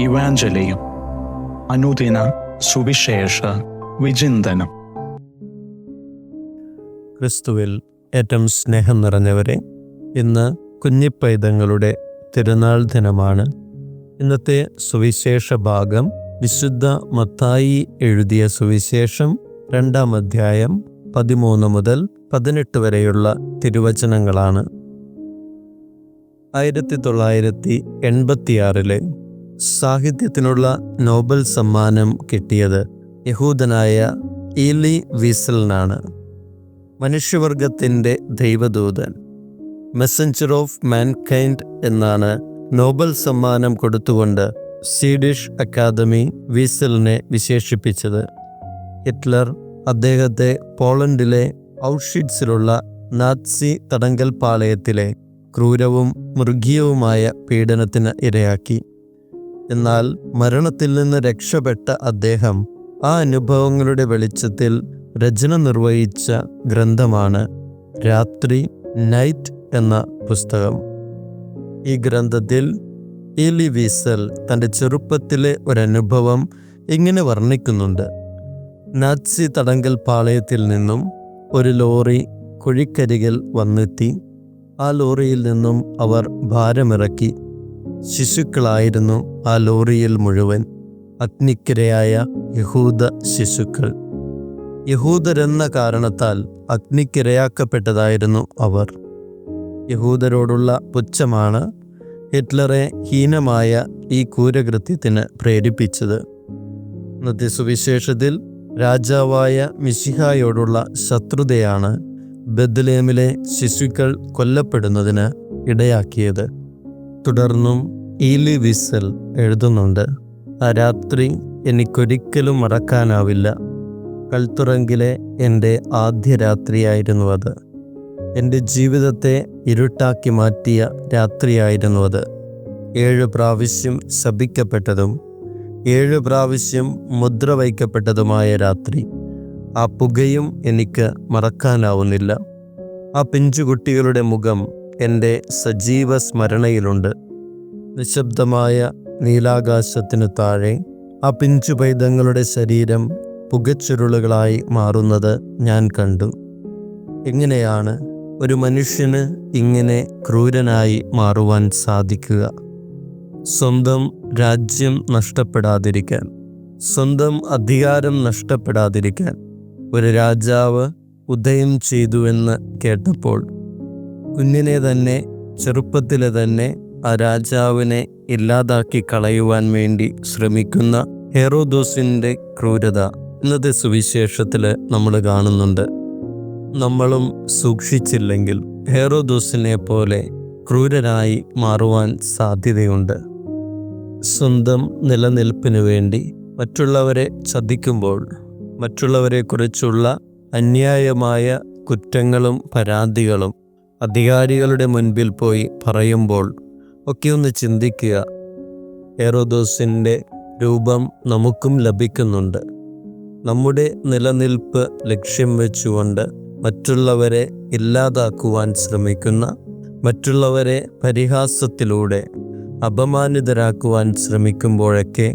ഇവാഞ്ചലിയും അനുദിന സുവിശേഷ വിചിന്തനം. ക്രിസ്തുവിൽ ഏറ്റവും സ്നേഹം നിറഞ്ഞവരെ, ഇന്ന് കുഞ്ഞിപ്പൈതങ്ങളുടെ തിരുനാൾ ദിനമാണ്. ഇന്നത്തെ സുവിശേഷ ഭാഗം വിശുദ്ധ മത്തായി എഴുതിയ സുവിശേഷം 2-ാം അധ്യായം 13 മുതൽ 18 വരെയുള്ള തിരുവചനങ്ങളാണ്. 1986 സാഹിത്യത്തിനുള്ള നോബൽ സമ്മാനം കിട്ടിയത് യഹൂദനായ ഈലി വീസലിനാണ്. മനുഷ്യവർഗത്തിൻ്റെ ദൈവദൂതൻ, മെസ്സഞ്ചർ ഓഫ് മാൻകൈൻഡ് എന്നാണ് നോബൽ സമ്മാനം കൊടുത്തുകൊണ്ട് സ്വീഡിഷ് അക്കാദമി വീസലിനെ വിശേഷിപ്പിച്ചത്. ഹിറ്റ്ലർ അദ്ദേഹത്തെ പോളണ്ടിലെ ഔഷ്വിറ്റ്സിലുള്ള നാത്സി തടങ്കൽ പാളയത്തിലെ ക്രൂരവും മൃഗീയവുമായ പീഡനത്തിന് ഇരയാക്കി. എന്നാൽ മരണത്തിൽ നിന്ന് രക്ഷപ്പെട്ട അദ്ദേഹം ആ അനുഭവങ്ങളുടെ വെളിച്ചത്തിൽ രചന നിർവഹിച്ച ഗ്രന്ഥമാണ് രാത്രി, നൈറ്റ് എന്ന പുസ്തകം. ഈ ഗ്രന്ഥത്തിൽ ഈലി വീസൽ തൻ്റെ ചെറുപ്പത്തിലെ ഒരനുഭവം ഇങ്ങനെ വർണ്ണിക്കുന്നുണ്ട്. നാത്സി തടങ്കൽ പാളയത്തിൽ നിന്നും ഒരു ലോറി കുഴിക്കരികിൽ വന്നെത്തി. ആ ലോറിയിൽ നിന്നും അവർ ഭാരമിറക്കി. ശിശുക്കളായിരുന്നു ആ ലോറിയിൽ മുഴുവൻ, അഗ്നിക്കിരയായ യഹൂദ ശിശുക്കൾ. യഹൂദരെന്ന കാരണത്താൽ അഗ്നിക്കിരയാക്കപ്പെട്ടതായിരുന്നു അവർ. യഹൂദരോടുള്ള പുച്ഛമാണ് ഹിറ്റ്ലറെ ഹീനമായ ഈ ക്രൂരകൃത്യത്തിന് പ്രേരിപ്പിച്ചത്. ഇന്നത്തെ സുവിശേഷത്തിൽ രാജാവായ മിശിഹായോടുള്ള ശത്രുതയാണ് ബെത്ലഹേമിലെ ശിശുക്കൾ കൊല്ലപ്പെടുന്നതിന് ഇടയാക്കിയത്. തുടർന്നും ഈലി വീസൽ എഴുതുന്നുണ്ട്, ആ രാത്രി എനിക്കൊരിക്കലും മറക്കാനാവില്ല. കൽത്തുറങ്കിലെ എൻ്റെ ആദ്യ രാത്രിയായിരുന്നു അത്. എൻ്റെ ജീവിതത്തെ ഇരുട്ടാക്കി മാറ്റിയ രാത്രിയായിരുന്നു അത്. 7 പ്രാവശ്യം ശപിക്കപ്പെട്ടതും 7 പ്രാവശ്യം മുദ്ര വയ്ക്കപ്പെട്ടതുമായ രാത്രി. ആ പുകയും എനിക്ക് മറക്കാനാവുന്നില്ല. ആ പിഞ്ചുകുട്ടികളുടെ മുഖം എൻ്റെ സജീവ സ്മരണയിലുണ്ട്. നിശബ്ദമായ നീലാകാശത്തിനു താഴെ ആ പിഞ്ചു പൈതങ്ങളുടെ ശരീരം പുകച്ചുരുളുകളായി മാറുന്നത് ഞാൻ കണ്ടു. എങ്ങനെയാണ് ഒരു മനുഷ്യന് ഇങ്ങനെ ക്രൂരനായി മാറുവാൻ സാധിക്കുക? സ്വന്തം രാജ്യം നഷ്ടപ്പെടാതിരിക്കാൻ, സ്വന്തം അധികാരം നഷ്ടപ്പെടാതിരിക്കാൻ ഒരു രാജാവ് ഉദയം ചെയ്തുവെന്ന് കേട്ടപ്പോൾ കുഞ്ഞിനെ തന്നെ, ചെറുപ്പത്തിലെ തന്നെ ആ രാജാവിനെ ഇല്ലാതാക്കി കളയുവാൻ വേണ്ടി ശ്രമിക്കുന്ന ഹെറോദോസിൻ്റെ ക്രൂരത ഇന്നത്തെ സുവിശേഷത്തിൽ നമ്മൾ കാണുന്നുണ്ട്. നമ്മളും സൂക്ഷിച്ചില്ലെങ്കിൽ ഹെറോദോസിനെ പോലെ ക്രൂരനായി മാറുവാൻ സാധ്യതയുണ്ട്. സ്വന്തം നിലനിൽപ്പിനു വേണ്ടി മറ്റുള്ളവരെ ചതിക്കുമ്പോൾ, മറ്റുള്ളവരെക്കുറിച്ചുള്ള അന്യായമായ കുറ്റങ്ങളും പരാതികളും അധികാരികളുടെ മുൻപിൽ പോയി പറയുമ്പോൾ ഒക്കെ ഒന്ന് ചിന്തിക്കുക, ഹെറോദോസിൻ്റെ രൂപം നമുക്കും ലഭിക്കുന്നുണ്ട്. നമ്മുടെ നിലനിൽപ്പ് ലക്ഷ്യം വെച്ചുകൊണ്ട് മറ്റുള്ളവരെ ഇല്ലാതാക്കുവാൻ ശ്രമിക്കുന്ന, മറ്റുള്ളവരെ പരിഹാസത്തിലൂടെ അപമാനിതരാക്കുവാൻ ശ്രമിക്കുമ്പോഴൊക്കെ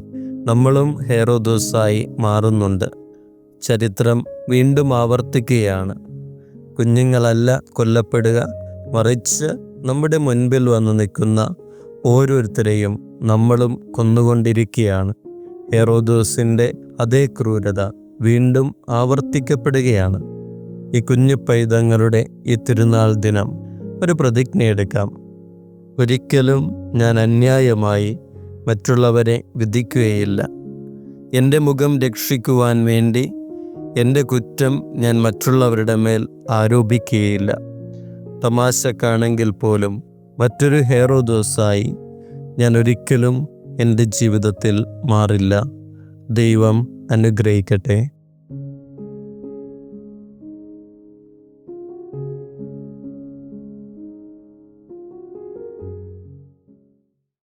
നമ്മളും ഹെറോദോസായി മാറുന്നുണ്ട്. ചരിത്രം വീണ്ടും ആവർത്തിക്കുകയാണ്. കുഞ്ഞുങ്ങളല്ല കൊല്ലപ്പെടുക, മറിച്ച് നമ്മുടെ മുൻപിൽ വന്നു നിൽക്കുന്ന ഓരോരുത്തരെയും നമ്മളും കൊന്നുകൊണ്ടിരിക്കുകയാണ്. ഹെറോദോസിൻ്റെ അതേ ക്രൂരത വീണ്ടും ആവർത്തിക്കപ്പെടുകയാണ്. ഈ കുഞ്ഞു പൈതങ്ങളുടെ ഈ തിരുനാൾ ദിനം ഒരു പ്രതിജ്ഞയെടുക്കാം. ഒരിക്കലും ഞാൻ അന്യായമായി മറ്റുള്ളവരെ വിധിക്കുകയില്ല. എൻ്റെ മുഖം രക്ഷിക്കുവാൻ വേണ്ടി എൻ്റെ കുറ്റം ഞാൻ മറ്റുള്ളവരുടെ മേൽ ആരോപിക്കുകയില്ല. തമാശക്കാണെങ്കിൽ പോലും മറ്റൊരു ഹെറോദോസായി ഞാൻ ഒരിക്കലും എൻ്റെ ജീവിതത്തിൽ മാറില്ല. ദൈവം അനുഗ്രഹിക്കട്ടെ.